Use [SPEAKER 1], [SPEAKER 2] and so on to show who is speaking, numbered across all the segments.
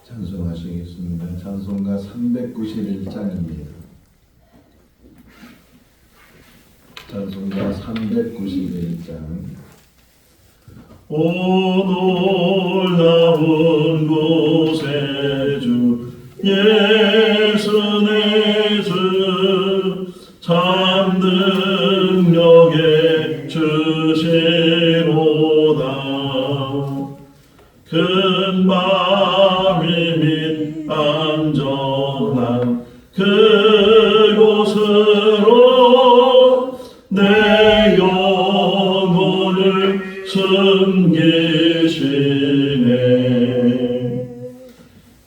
[SPEAKER 1] 찬송하시겠습니다. 찬송가 391장입니다. 찬송가 391장.
[SPEAKER 2] 오 놀라운 곳에 주 예수 내 주 참 능력에 주시로다. 큰 마위 및 안전한 그곳으로 내 영혼을 숨기시네.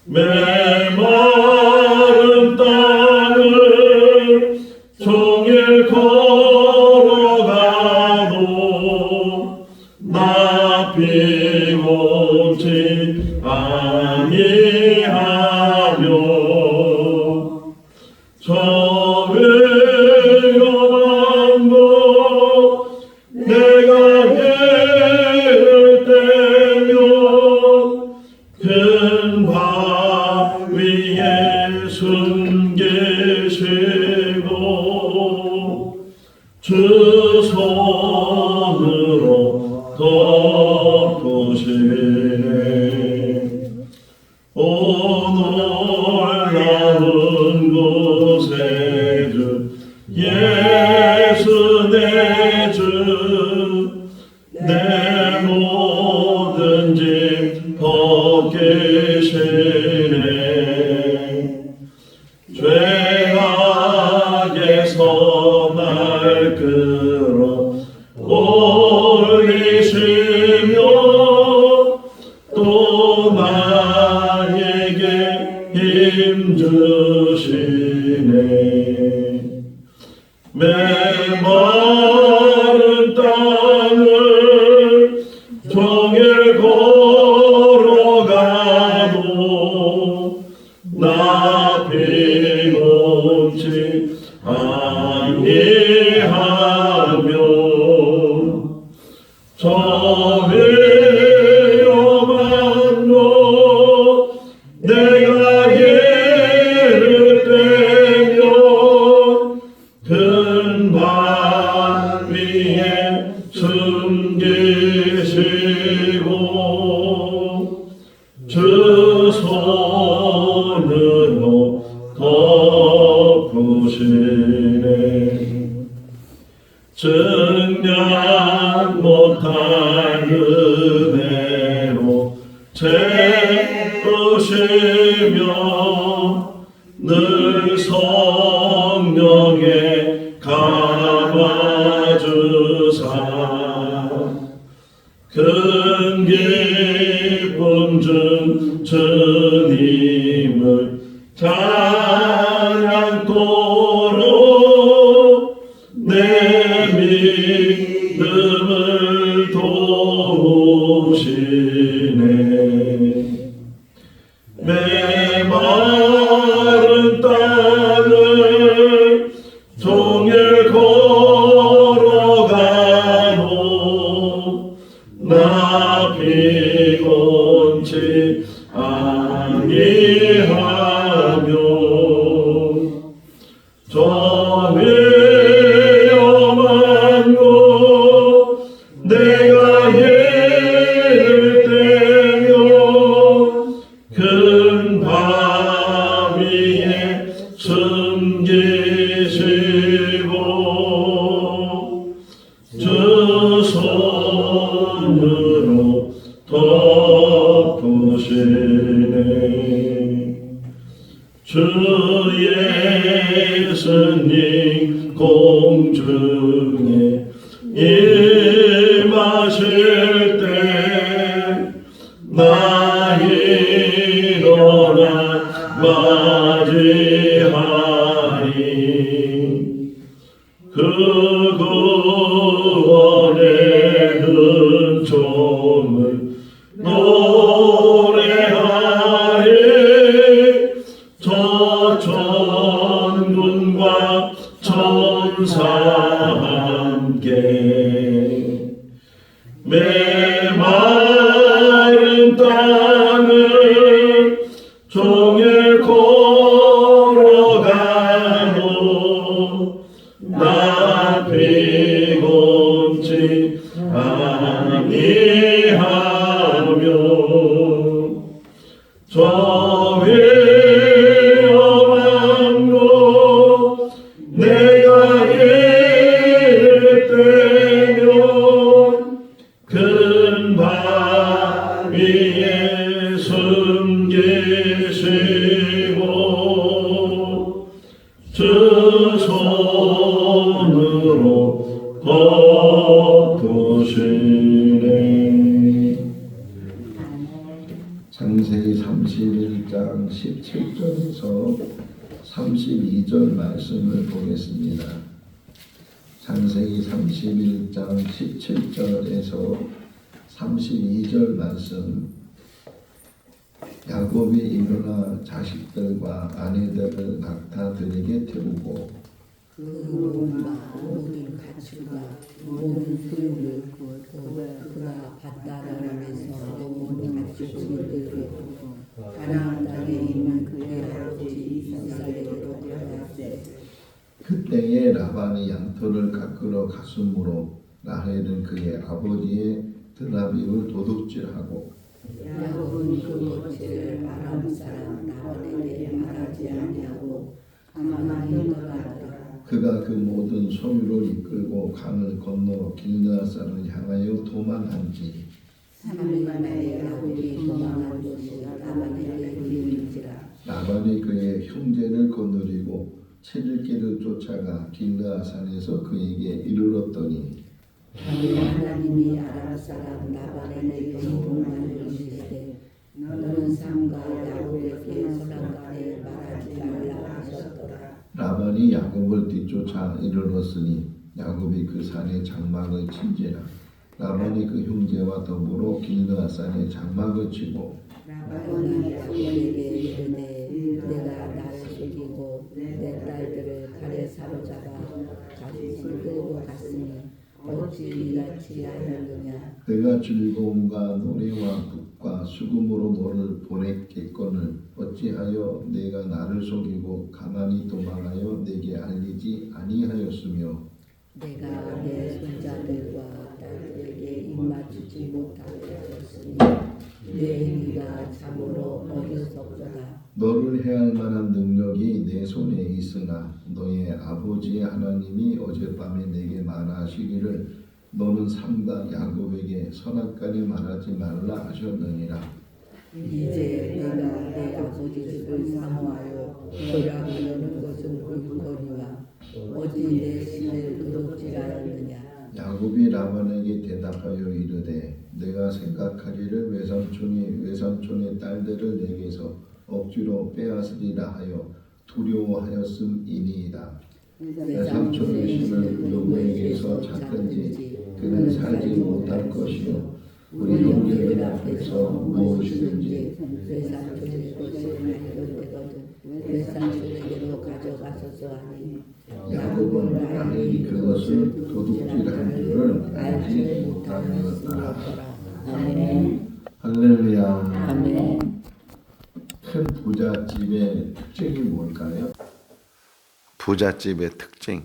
[SPEAKER 2] 메마른 땅을 종일 걸어가도 나 피곤치 아니하며 저 위험한 곳 내가 해를 떼면 큰 바위에 숨기시고 주 손으로 덮으시네. 오 놀라운 곳에 주 예수 내 주 내 모든 짐 벗기시네. 죄악에서 날 끌어 올리시며 또 나에게 힘 주시네. 메마른 땅을 종일 걸어가도 나 피곤치 아니하며 저 위험한 곳 내가 예를 떼면 큰 바위에 숨기시고 주 손으로 덮으시네. 증량 못할 은혜로 채우시며 늘 성령에 감아주사 큰 기쁨 준 주님을 찬양토록 내 믿음을 도우시네. 메마른 땅을 종일 걸어가도 나 피곤치 아니하며 저 위험한 곳 내가 예를 떼면 큰 바위에 숨기시고 주 손으로 덮으시네. 주 예수님 공중에 임하실 때 나 일어나 맞이하리. 그 구원의 은총을 노래하리. 저 천군과 천사 함께 메마른 땅을 종일 걸어가도 나 피곤치 아니하며 저 위험한 곳 내가 이를 때면 큰 바 위에 숨기시고 주 손으로 거두시네.
[SPEAKER 1] 창세기 31장 17절에서 32절 말씀을 보겠습니다. 창세기 31장 17절에서 32절 말씀. 야곱이 일어나 자식들과 아내들을 각다 들에게 태우고
[SPEAKER 3] 그 모든 가축과 모든 소유를 그가 바다라면서 모든 가축을 들고 가나안 땅에 있는 그의 아버지 이삭에게로 데려왔대.
[SPEAKER 1] 그때에 라반이 양털을 깎으러 갔으므로 라헬은 그의 아버지의 드라비를 도둑질하고
[SPEAKER 3] 야곱은 그 것을 아람 사람 라반에게 말하지 아니하고 가만히 떠나더라.
[SPEAKER 1] 그가 그 모든 소유를 이끌고 강을 건너 길르앗산을 향하여 도망한지
[SPEAKER 3] 3일 만에 야곱이 도망한 것이 라반에게 들린지라.
[SPEAKER 1] 라반이 그의 형제를 거느리고 7일길을 쫓아가 길르앗산에서 그에게 이르렀더니
[SPEAKER 3] 하나님이 아람 사람 라반에게 복만을 주시되 너는 삼가 야곱에게 선악간에 말하지 말라 하셨더라.
[SPEAKER 1] 라반이 야곱을 뒤쫓아 이르렀으니 야곱이 그 산에 장막을 친지라. 라반이 그 형제와 더불어 길르앗산에 장막을 치고
[SPEAKER 3] 라반이 야곱에게 이르되 내가 나를 속이고 내 딸들을 칼에 사로잡아 같이 끌고 갔으니 어찌 이같이 하였느냐.
[SPEAKER 1] 내가 즐거움과 노래와 북과 수금으로 너를 보냈겠거늘 어찌하여 내가 나를 속이고 가만히 도망하여 내게 알리지 아니하였으며
[SPEAKER 3] 내가 내 손자들과 딸들에게 입맞추지 못하게 하였으니 내 행위가 참으로 어리석도다.
[SPEAKER 1] 너를 해할 만한 능력이 내 손에 있으나 너의 아버지의 하나님이 어젯밤에 내게 말하시기를 너는 삼가 야곱에게 선악간에 말하지 말라 하셨느니라.
[SPEAKER 3] 이제 내가 내 아버지 집을 사모하여 돌아가려는 것은 옳거니와 어찌 내 신을 도둑질하였느냐.
[SPEAKER 1] 야곱이 라반에게 대답하여 이르되 내가 생각하기를 외삼촌의 딸들을 내게서 억지로 빼앗으리라 하여 두려워하였음이니이다. 외삼촌의 신을 누구에게서 찾든지 그는 살지 못할 것이요 우리 형제들 앞에서 무엇이든지
[SPEAKER 3] 외삼촌의 것을 발견되거든 외삼촌에게로 가져가소서 하니
[SPEAKER 1] 야곱은 라헬이 그것을 도둑질한 줄을 알지 못하였더라.
[SPEAKER 3] 아멘.
[SPEAKER 1] 할렐루야.
[SPEAKER 3] 아멘.
[SPEAKER 1] 큰 부잣집의 특징이 뭘까요?
[SPEAKER 4] 부잣집의 특징.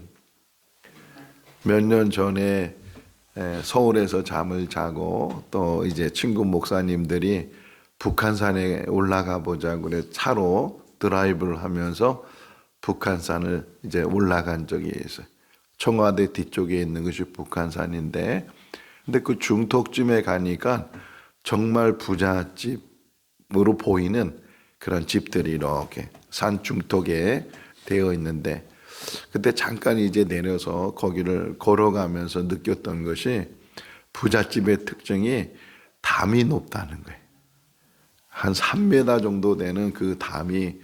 [SPEAKER 4] 몇 년 전에 서울에서 잠을 자고 또 이제 친구 목사님들이 북한산에 올라가 보자고 그래 차로 드라이브를 하면서 북한산을 이제 올라간 적이 있어요. 청와대 뒤쪽에 있는 것이 북한산인데, 근데 그 중턱쯤에 가니까 정말 부잣집으로 보이는 그런 집들이 이렇게 산 중턱에 되어 있는데, 그때 잠깐 이제 내려서 거기를 걸어가면서 느꼈던 것이 부잣집의 특징이 담이 높다는 거예요. 한 3m 정도 되는 그 담이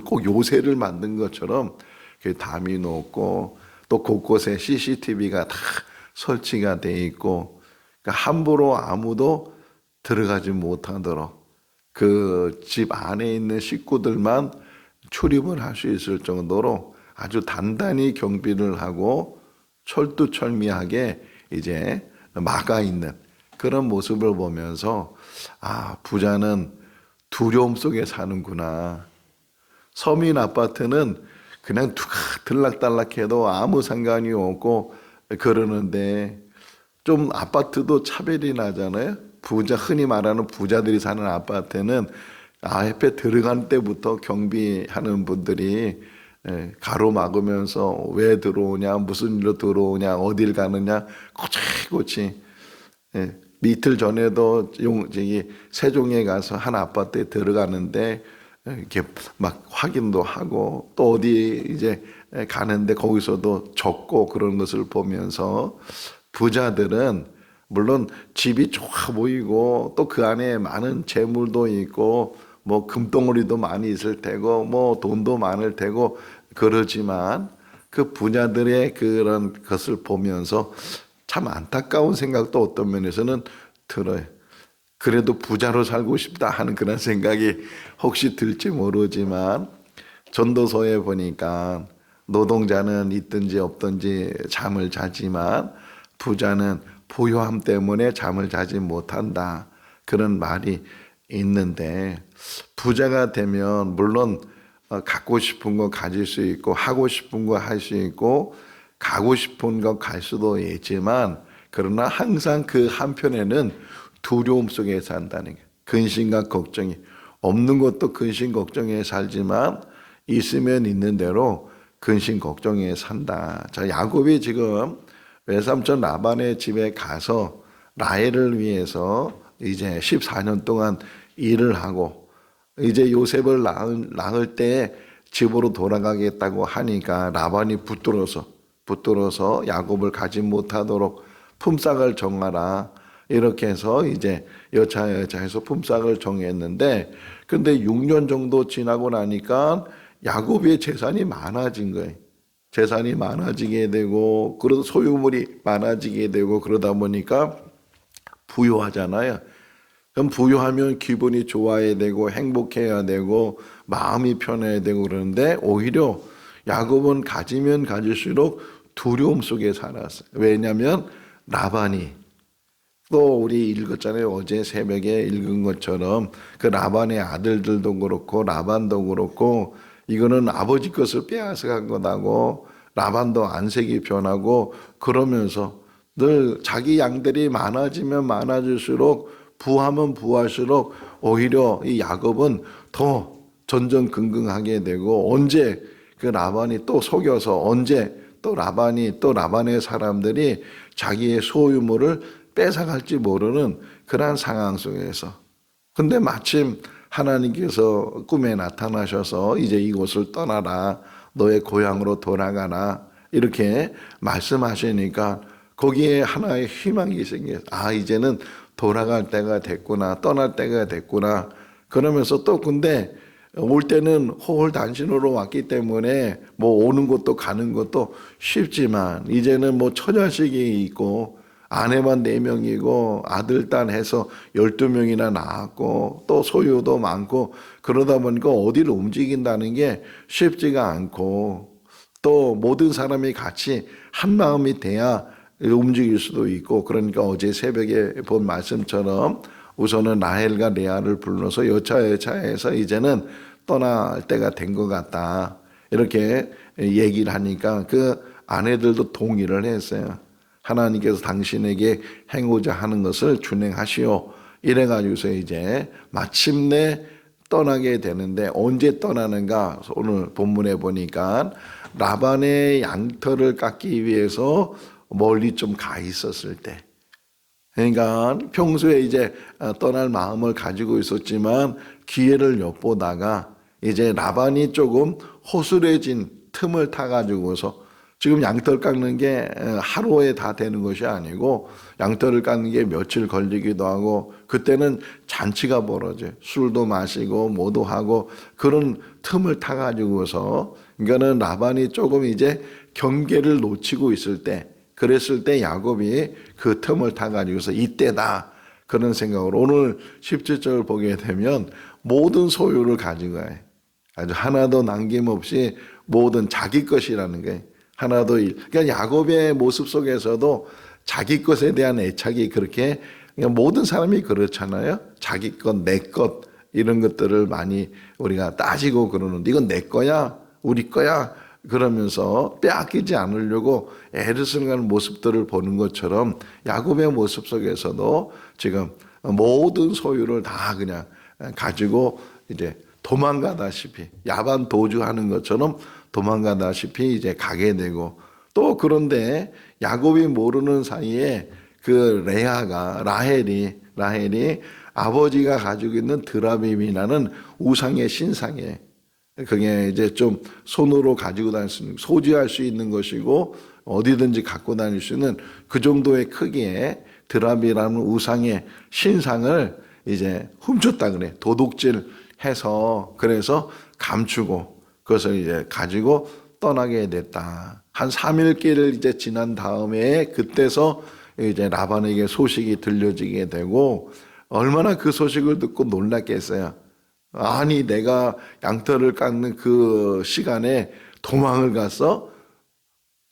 [SPEAKER 4] 꼭 요새를 만든 것처럼 그 담이 높고 또 곳곳에 CCTV가 다 설치가 돼 있고, 그러니까 함부로 아무도 들어가지 못하도록 그 집 안에 있는 식구들만 출입을 할 수 있을 정도로 아주 단단히 경비를 하고 철두철미하게 이제 막아 있는 그런 모습을 보면서, 아, 부자는 두려움 속에 사는구나. 서민 아파트는 그냥 누가 들락달락해도 아무 상관이 없고 그러는데 좀 아파트도 차별이 나잖아요. 흔히 말하는 부자들이 사는 아파트는 앞에 들어갈 때부터 경비하는 분들이 가로막으면서 왜 들어오냐, 무슨 일로 들어오냐, 어딜 가느냐 꼬치꼬치. 이틀 전에도 세종에 가서 한 아파트에 들어가는데 이렇게 막 확인도 하고 또 어디 이제 가는데 거기서도 적고 그런 것을 보면서 부자들은 물론 집이 좋아 보이고 또 그 안에 많은 재물도 있고 뭐 금덩어리도 많이 있을 테고 뭐 돈도 많을 테고 그러지만 그 부자들의 그런 것을 보면서 참 안타까운 생각도 어떤 면에서는 들어요. 그래도 부자로 살고 싶다 하는 그런 생각이 혹시 들지 모르지만 전도서에 보니까 노동자는 있든지 없든지 잠을 자지만 부자는 부유함 때문에 잠을 자지 못한다. 그런 말이 있는데 부자가 되면 물론 갖고 싶은 거 가질 수 있고 하고 싶은 거 할 수 있고 가고 싶은 거 갈 수도 있지만 그러나 항상 그 한편에는 두려움 속에 산다는 게 근심과 걱정이 없는 것도 근심 걱정에 살지만 있으면 있는 대로 근심 걱정에 산다. 자, 야곱이 지금 외삼촌 라반의 집에 가서 라헬을 위해서 이제 14년 동안 일을 하고 이제 요셉을 낳을 때 집으로 돌아가겠다고 하니까 라반이 붙들어서 야곱을 가지 못하도록 품삯을 정하라. 이렇게 해서 이제 여차여차해서 품삯을 정했는데 근데 6년 정도 지나고 나니까 야곱의 재산이 많아진 거예요. 재산이 많아지게 되고 그러다 소유물이 많아지게 되고 그러다 보니까 부유하잖아요. 그럼 부유하면 기분이 좋아야 되고 행복해야 되고 마음이 편해야 되고 그러는데 오히려 야곱은 가지면 가질수록 두려움 속에 살았어요. 왜냐하면 라반이 또 우리 읽었잖아요. 어제 새벽에 읽은 것처럼 그 라반의 아들들도 그렇고 라반도 그렇고 이거는 아버지 것을 빼앗아간 거다고 라반도 안색이 변하고 그러면서 늘 자기 양들이 많아지면 많아질수록 부하면 부할수록 오히려 이 야곱은 더 전전긍긍하게 되고 언제 그 라반이 또 속여서 언제 또 라반의 사람들이 자기의 소유물을 뺏어갈지 모르는 그러한 상황 속에서 근데 마침 하나님께서 꿈에 나타나셔서 이제 이곳을 떠나라 너의 고향으로 돌아가라 이렇게 말씀하시니까 거기에 하나의 희망이 생겨요. 아 이제는 돌아갈 때가 됐구나 떠날 때가 됐구나 그러면서 또 근데 올 때는 호홀단신으로 왔기 때문에 뭐 오는 것도 가는 것도 쉽지만 이제는 뭐 처자식이 있고 아내만 4명이고 아들 딸 해서 12명이나 낳았고 또 소유도 많고 그러다 보니까 어디를 움직인다는 게 쉽지가 않고 또 모든 사람이 같이 한 마음이 돼야 움직일 수도 있고 그러니까 어제 새벽에 본 말씀처럼 우선은 라헬과 레아를 불러서 여차여차해서 이제는 떠날 때가 된 것 같다 이렇게 얘기를 하니까 그 아내들도 동의를 했어요. 하나님께서 당신에게 행하고자 하는 것을 준행하시오. 이래가지고서 이제 마침내 떠나게 되는데 언제 떠나는가 오늘 본문에 보니까 라반의 양털을 깎기 위해서 멀리 좀 가 있었을 때 그러니까 평소에 이제 떠날 마음을 가지고 있었지만 기회를 엿보다가 이제 라반이 조금 허술해진 틈을 타가지고서 지금 양털 깎는 게 하루에 다 되는 것이 아니고 양털을 깎는 게 며칠 걸리기도 하고 그때는 잔치가 벌어져요. 술도 마시고 뭐도 하고 그런 틈을 타가지고서 그러니까는 라반이 조금 이제 경계를 놓치고 있을 때 그랬을 때 야곱이 그 틈을 타가지고서 이때다 그런 생각으로 오늘 17절을 보게 되면 모든 소유를 가지고 가요. 아주 하나도 남김없이 모든 자기 것이라는 게 하나도 그러니까 야곱의 모습 속에서도 자기 것에 대한 애착이 그렇게 그러니까 모든 사람이 그렇잖아요. 자기 것, 내 것 이런 것들을 많이 우리가 따지고 그러는데 이건 내 거야, 우리 거야 그러면서 빼앗기지 않으려고 애를 쓰는 모습들을 보는 것처럼 야곱의 모습 속에서도 지금 모든 소유를 다 그냥 가지고 이제 도망가다시피 야반 도주하는 것처럼 도망가다시피 이제 가게 되고 또 그런데 야곱이 모르는 사이에 그 라헬이 아버지가 가지고 있는 드라빔이라는 우상의 신상에 그게 이제 좀 손으로 가지고 다닐 수 있는 소지할 수 있는 것이고 어디든지 갖고 다닐 수 있는 그 정도의 크기의 드라빔이라는 우상의 신상을 이제 훔쳤다 그래. 도둑질해서 그래서 감추고 그것을 이제 가지고 떠나게 됐다. 한 3일 길을 이제 지난 다음에 그때서 이제 라반에게 소식이 들려지게 되고 얼마나 그 소식을 듣고 놀랐겠어요. 아니 내가 양털을 깎는 그 시간에 도망을 가서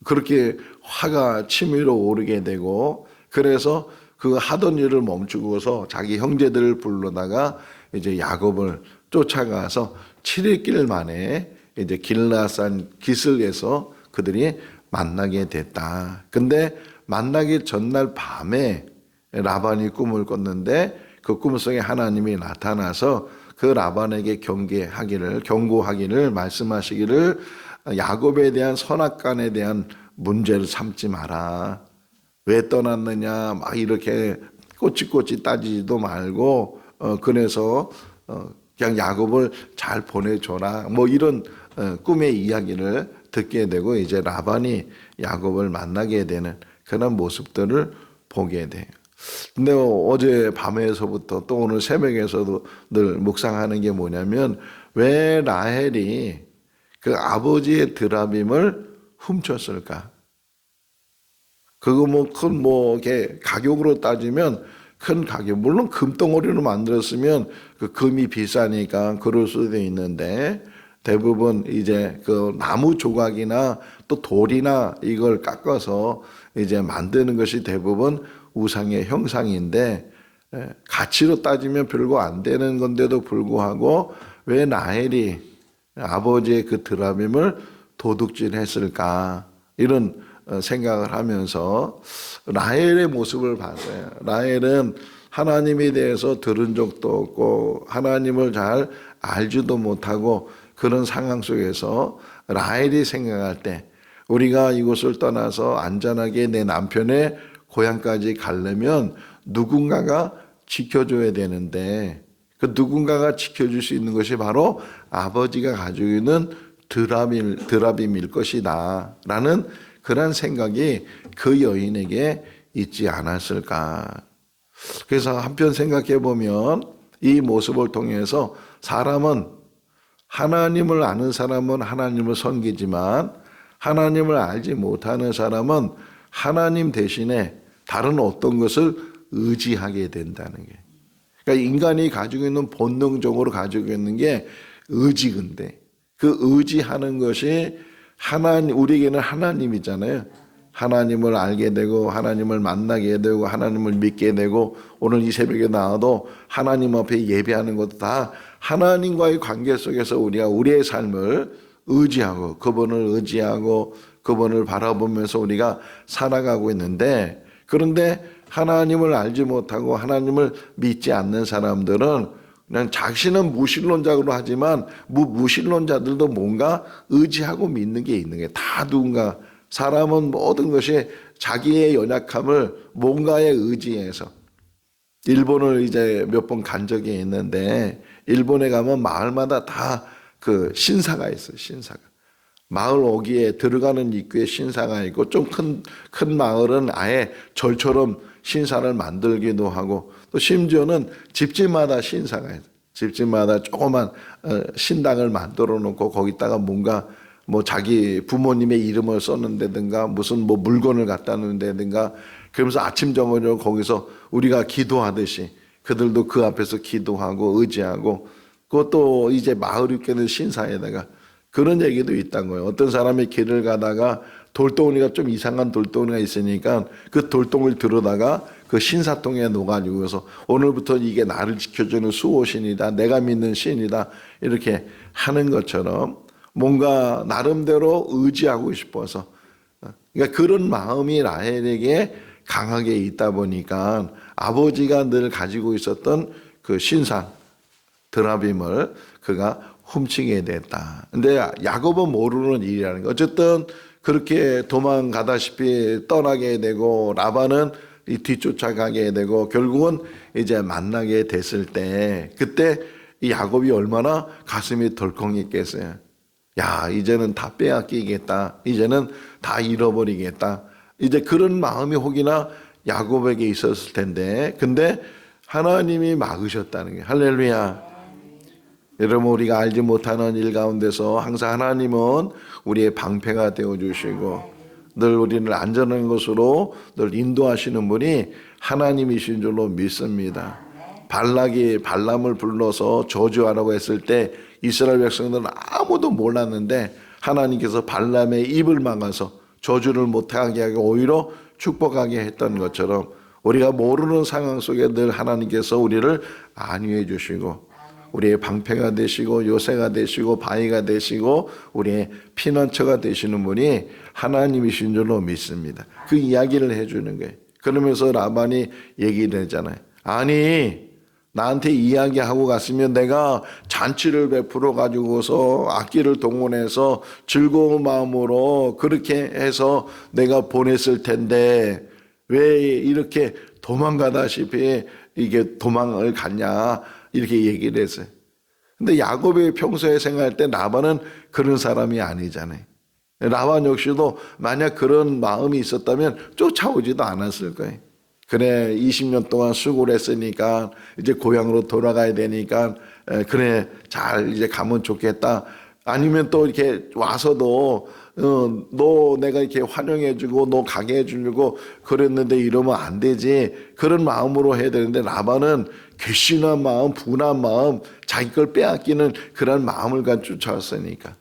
[SPEAKER 4] 그렇게 화가 치밀어 오르게 되고 그래서 그 하던 일을 멈추고서 자기 형제들을 불러다가 이제 야곱을 쫓아가서 7일 만에 이제 길라산 기슭에서 그들이 만나게 됐다. 근데 만나기 전날 밤에 라반이 꿈을 꿨는데 그 꿈 속에 하나님이 나타나서 그 라반에게 경고하기를 말씀하시기를 야곱에 대한 선악간에 대한 문제를 삼지 마라. 왜 떠났느냐 막 이렇게 꼬치꼬치 따지지도 말고 그래서 그냥 야곱을 잘 보내줘라 뭐 이런 꿈의 이야기를 듣게 되고 이제 라반이 야곱을 만나게 되는 그런 모습들을 보게 돼요. 근데 어제 밤에서부터 또 오늘 새벽에서도 늘 묵상하는 게 뭐냐면 왜 라헬이 그 아버지의 드라빔을 훔쳤을까? 그거 이렇게 가격으로 따지면 큰 가격. 물론 금덩어리로 만들었으면 그 금이 비싸니까 그럴 수도 있는데 대부분 이제 그 나무 조각이나 또 돌이나 이걸 깎아서 이제 만드는 것이 대부분 우상의 형상인데 가치로 따지면 별거 안 되는 건데도 불구하고 왜 라헬이 아버지의 그 드라빔을 도둑질했을까 이런 생각을 하면서 라헬의 모습을 봤어요. 라헬은 하나님에 대해서 들은 적도 없고 하나님을 잘 알지도 못하고 그런 상황 속에서 라헬이 생각할 때 우리가 이곳을 떠나서 안전하게 내 남편의 고향까지 가려면 누군가가 지켜줘야 되는데 그 누군가가 지켜줄 수 있는 것이 바로 아버지가 가지고 있는 드라빔일 것이다 라는 그런 생각이 그 여인에게 있지 않았을까. 그래서 한편 생각해 보면 이 모습을 통해서 사람은 하나님을 아는 사람은 하나님을 섬기지만 하나님을 알지 못하는 사람은 하나님 대신에 다른 어떤 것을 의지하게 된다는 게. 그러니까 인간이 가지고 있는 본능적으로 가지고 있는 게 의지인데 그 의지하는 것이 우리에게는 하나님이잖아요. 하나님을 알게 되고 하나님을 만나게 되고 하나님을 믿게 되고 오늘 이 새벽에 나와도 하나님 앞에 예배하는 것도 다 하나님과의 관계 속에서 우리가 우리의 삶을 의지하고 그분을 바라보면서 우리가 살아가고 있는데 그런데 하나님을 알지 못하고 하나님을 믿지 않는 사람들은 그냥 자신은 무신론자로 하지만 무신론자들도 뭔가 의지하고 믿는 게 있는 게 다 누군가 사람은 모든 것이 자기의 연약함을 뭔가에 의지해서 일본을 이제 몇 번 간 적이 있는데 일본에 가면 마을마다 다 그 신사가 있어요. 신사가 마을 오기에 들어가는 입구에 신사가 있고 좀 큰 마을은 아예 절처럼 신사를 만들기도 하고 또 심지어는 집집마다 신사가 있어요. 집집마다 조그만 신당을 만들어 놓고 거기다가 뭔가 뭐 자기 부모님의 이름을 썼는다든가 무슨 뭐 물건을 갖다 놓는다든가 그러면서 아침 저녁 거기서 우리가 기도하듯이 그들도 그 앞에서 기도하고 의지하고 그것도 이제 마을 입구에는 신사에다가 그런 얘기도 있다는 거예요. 어떤 사람이 길을 가다가 돌덩이가 좀 이상한 돌덩이가 있으니까 그 돌덩이를 들어다가 그 그 신사통에 녹아지고서 오늘부터 이게 나를 지켜주는 수호신이다, 내가 믿는 신이다 이렇게 하는 것처럼 뭔가 나름대로 의지하고 싶어서, 그러니까 그런 마음이 라헬에게 강하게 있다 보니까 아버지가 늘 가지고 있었던 그 신상 드라빔을 그가 훔치게 됐다. 근데 야곱은 모르는 일이라는 거. 어쨌든 그렇게 도망가다시피 떠나게 되고 라반은 이 뒤쫓아가게 되고 결국은 이제 만나게 됐을 때 그때 이 야곱이 얼마나 가슴이 덜컹했겠어요. 야, 이제는 다 빼앗기겠다. 이제는 다 잃어버리겠다. 이제 그런 마음이 혹이나 야곱에게 있었을 텐데, 근데 하나님이 막으셨다는 거예요. 할렐루야. 여러분, 우리가 알지 못하는 일 가운데서 항상 하나님은 우리의 방패가 되어주시고 늘 우리를 안전한 곳으로 늘 인도하시는 분이 하나님이신 줄로 믿습니다. 발락이 발람을 불러서 저주하라고 했을 때 이스라엘 백성들은 아무도 몰랐는데 하나님께서 발람의 입을 막아서 저주를 못하게 하고 오히려 축복하게 했던 것처럼 우리가 모르는 상황 속에 늘 하나님께서 우리를 안위해 주시고 우리의 방패가 되시고 요새가 되시고 바위가 되시고 우리의 피난처가 되시는 분이 하나님이신 줄로 믿습니다. 그 이야기를 해주는 거예요. 그러면서 라반이 얘기를 했잖아요. 아니 나한테 이야기하고 갔으면 내가 잔치를 베풀어 가지고서 악기를 동원해서 즐거운 마음으로 그렇게 해서 내가 보냈을 텐데 왜 이렇게 도망가다시피 이게 도망을 갔냐 이렇게 얘기를 했어요. 근데 야곱이 평소에 생각할 때 라반은 그런 사람이 아니잖아요. 라반 역시도 만약 그런 마음이 있었다면 쫓아오지도 않았을 거예요. 그래 20년 동안 수고를 했으니까 이제 고향으로 돌아가야 되니까 그래 잘 이제 가면 좋겠다. 아니면 또 이렇게 와서도 너 내가 이렇게 환영해주고 너 가게 해주려고 그랬는데 이러면 안 되지. 그런 마음으로 해야 되는데 라반은 괘씸한 마음, 분한 마음, 자기 걸 빼앗기는 그런 마음을 가지고 쫓아왔으니까.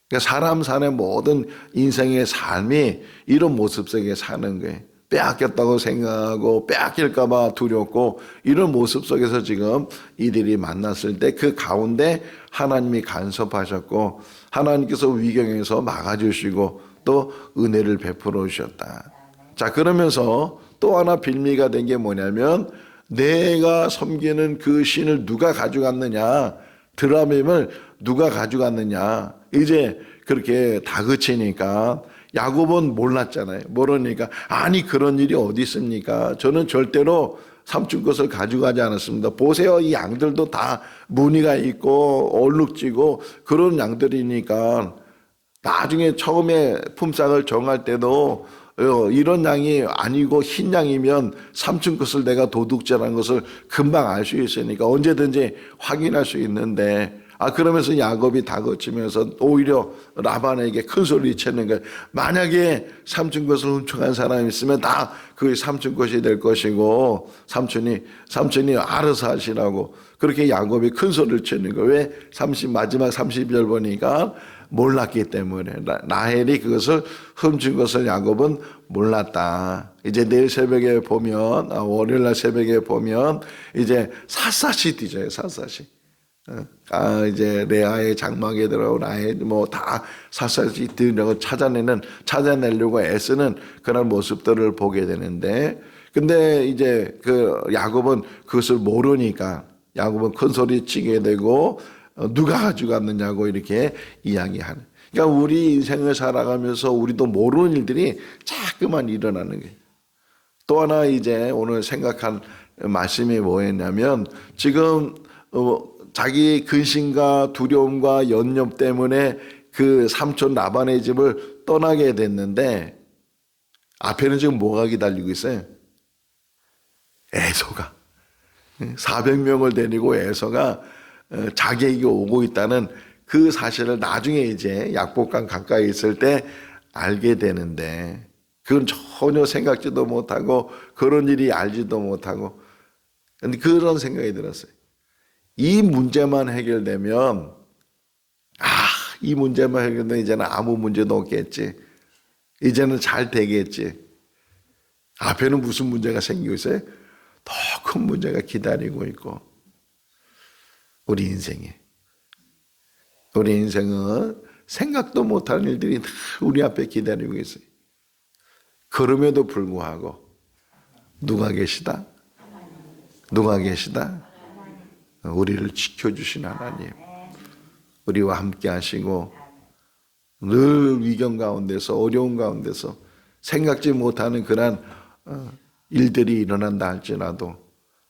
[SPEAKER 4] 그러니까 사람 사는 모든 인생의 삶이 이런 모습 속에 사는 거예요. 빼앗겼다고 생각하고 빼앗길까 봐 두렵고 이런 모습 속에서 지금 이들이 만났을 때 그 가운데 하나님이 간섭하셨고 하나님께서 위경에서 막아주시고 또 은혜를 베풀어 주셨다. 자, 그러면서 또 하나 빌미가 된 게 뭐냐면 내가 섬기는 그 신을 누가 가져갔느냐, 드라빔을 누가 가져갔느냐. 이제 그렇게 다그치니까 야곱은 몰랐잖아요. 모르니까 아니 그런 일이 어디 있습니까? 저는 절대로 삼촌 것을 가져가지 않았습니다. 보세요, 이 양들도 다 무늬가 있고 얼룩지고 그런 양들이니까 나중에 처음에 품삯을 정할 때도 이런 양이 아니고 흰 양이면 삼촌 것을 내가 도둑질한 것을 금방 알 수 있으니까 언제든지 확인할 수 있는데 그러면서 야곱이 다그치면서 오히려 라반에게 큰 소리 치는 거예요. 만약에 삼촌 것을 훔쳐간 사람이 있으면 다 그 삼촌 것이 될 것이고 삼촌이 알아서 하시라고 그렇게 야곱이 큰 소리를 치는 거예요. 왜? 마지막 30절 보니까 몰랐기 때문에 라헬이 그것을 훔친 것을 야곱은 몰랐다. 이제 내일 새벽에 보면 월요일날 새벽에 보면 이제 샅샅이 뒤져요. 샅샅이. 이제 레아의 장막에 들어온 라헬 다 샅샅이 뒤려고 찾아내려고 애쓰는 그런 모습들을 보게 되는데, 근데 이제 그 야곱은 그것을 모르니까 야곱은 큰 소리 치게 되고 누가 가져갔느냐고 이렇게 이야기하는. 그러니까 우리 인생을 살아가면서 우리도 모르는 일들이 자꾸만 일어나는 거예요. 또 하나 이제 오늘 생각한 말씀이 뭐였냐면 지금 자기 근심과 두려움과 연념 때문에 그 삼촌 라반의 집을 떠나게 됐는데 앞에는 지금 뭐가 기다리고 있어요? 에서가 400명을 데리고 에서가 자기에게 오고 있다는 그 사실을 나중에 이제 약복강 가까이 있을 때 알게 되는데 그건 전혀 생각지도 못하고 그런 일이 알지도 못하고 근데 그런 생각이 들었어요. 이 문제만 해결되면 이 문제만 해결되면 이제는 아무 문제도 없겠지. 이제는 잘 되겠지. 앞에는 무슨 문제가 생기고 있어요? 더 큰 문제가 기다리고 있고, 우리 인생은 생각도 못한 일들이 다 우리 앞에 기다리고 있어요. 그럼에도 불구하고 누가 계시다? 우리를 지켜주신 하나님, 우리와 함께 하시고 늘 위경 가운데서, 어려운 가운데서 생각지 못하는 그런 일들이 일어난다 할지라도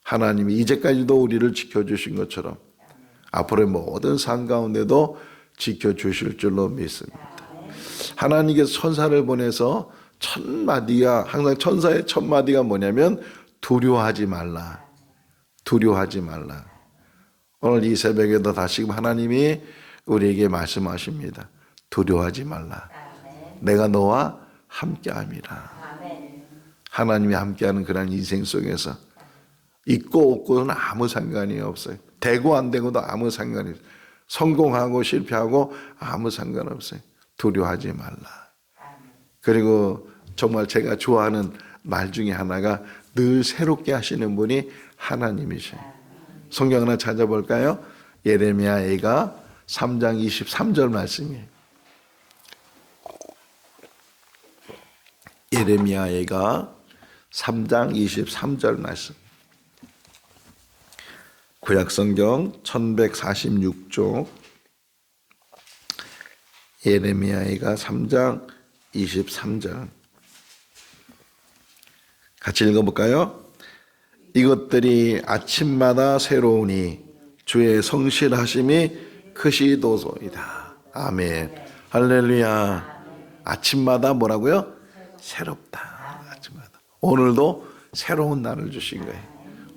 [SPEAKER 4] 하나님이 이제까지도 우리를 지켜주신 것처럼 앞으로의 모든 삶 가운데도 지켜주실 줄로 믿습니다. 하나님께서 천사를 보내서 첫 마디가, 항상 천사의 첫 마디가 뭐냐면 두려워하지 말라. 오늘 이 새벽에도 다시금 하나님이 우리에게 말씀하십니다. 두려워하지 말라. 내가 너와 함께함이라. 하나님이 함께하는 그런 인생 속에서 있고 없고는 아무 상관이 없어요. 되고 안 되고도 아무 상관이 없어요. 성공하고 실패하고 아무 상관없어요. 두려워하지 말라. 그리고 정말 제가 좋아하는 말 중에 하나가 늘 새롭게 하시는 분이 하나님이셔요. 성경 하나 찾아볼까요? 예레미야가 3장 23절 말씀이에요. 예레미야가 3장 23절 말씀. 구약성경 1146쪽 예레미야가 3장 23절 같이 읽어볼까요? 이것들이 아침마다 새로우니 주의 성실하심이 크시도소이다. 아멘. 할렐루야. 아침마다 뭐라고요? 새롭다. 아침마다. 오늘도 새로운 날을 주신 거예요.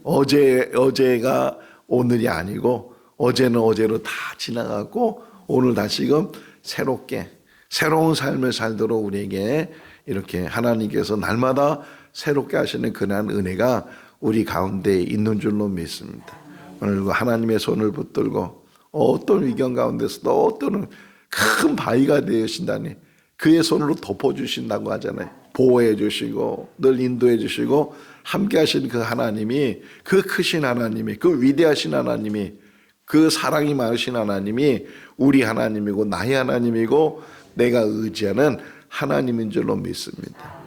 [SPEAKER 4] 어제가 오늘이 아니고 어제는 어제로 다 지나갔고 오늘 다시금 새롭게 새로운 삶을 살도록 우리에게 이렇게 하나님께서 날마다 새롭게 하시는 그러한 은혜가 우리 가운데 있는 줄로 믿습니다. 오늘 하나님의 손을 붙들고 어떤 위경 가운데서도 어떤 큰 바위가 되신다니 그의 손으로 덮어주신다고 하잖아요. 보호해 주시고 늘 인도해 주시고 함께 하신 그 하나님이, 그 크신 하나님이, 그 위대하신 하나님이, 그 사랑이 많으신 하나님이 우리 하나님이고 나의 하나님이고 내가 의지하는 하나님인 줄로 믿습니다.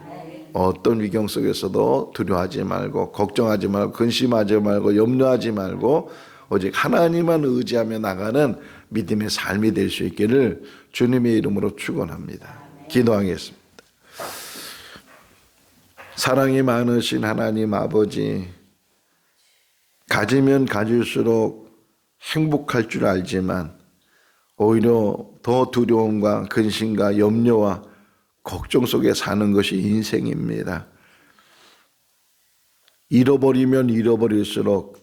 [SPEAKER 4] 어떤 위경 속에서도 두려워하지 말고 걱정하지 말고 근심하지 말고 염려하지 말고 오직 하나님만 의지하며 나가는 믿음의 삶이 될 수 있기를 주님의 이름으로 축원합니다. 기도하겠습니다. 사랑이 많으신 하나님 아버지, 가지면 가질수록 행복할 줄 알지만 오히려 더 두려움과 근심과 염려와 걱정 속에 사는 것이 인생입니다. 잃어버리면 잃어버릴수록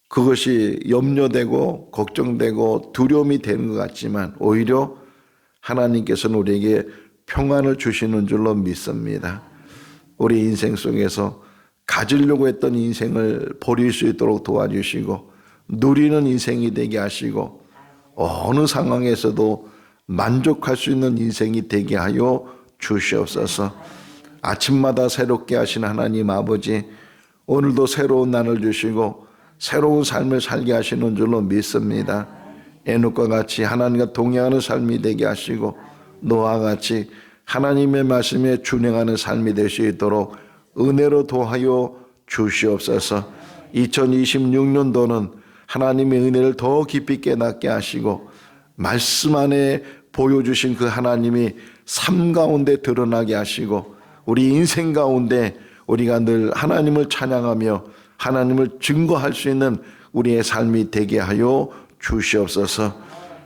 [SPEAKER 4] 그것이 염려되고 걱정되고 두려움이 되는 것 같지만 오히려 하나님께서는 우리에게 평안을 주시는 줄로 믿습니다. 우리 인생 속에서 가지려고 했던 인생을 버릴 수 있도록 도와주시고 누리는 인생이 되게 하시고 어느 상황에서도 만족할 수 있는 인생이 되게 하여 주시옵소서. 아침마다 새롭게 하신 하나님 아버지, 오늘도 새로운 날을 주시고 새로운 삶을 살게 하시는 줄로 믿습니다. 에녹과 같이 하나님과 동행하는 삶이 되게 하시고 노아와 같이 하나님의 말씀에 준행하는 삶이 될 수 있도록 은혜로 도하여 주시옵소서. 2026년도는 하나님의 은혜를 더 깊이 깨닫게 하시고 말씀 안에 보여주신 그 하나님이 삶 가운데 드러나게 하시고 우리 인생 가운데 우리가 늘 하나님을 찬양하며 하나님을 증거할 수 있는 우리의 삶이 되게 하여 주시옵소서.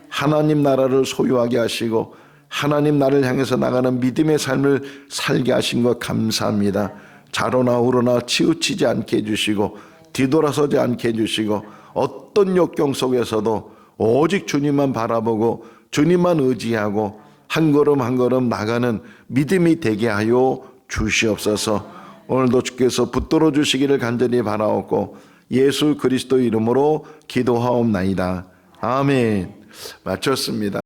[SPEAKER 4] 하나님 나라를 소유하게 하시고 하나님 나라를 향해서 나가는 믿음의 삶을 살게 하신 것 감사합니다. 자로나 우로나 치우치지 않게 해주시고 뒤돌아서지 않게 해주시고 어떤 역경 속에서도 오직 주님만 바라보고 주님만 의지하고 한 걸음 한 걸음 나가는 믿음이 되게 하여 주시옵소서. 오늘도 주께서 붙들어 주시기를 간절히 바라옵고 예수 그리스도 이름으로 기도하옵나이다. 아멘. 마쳤습니다.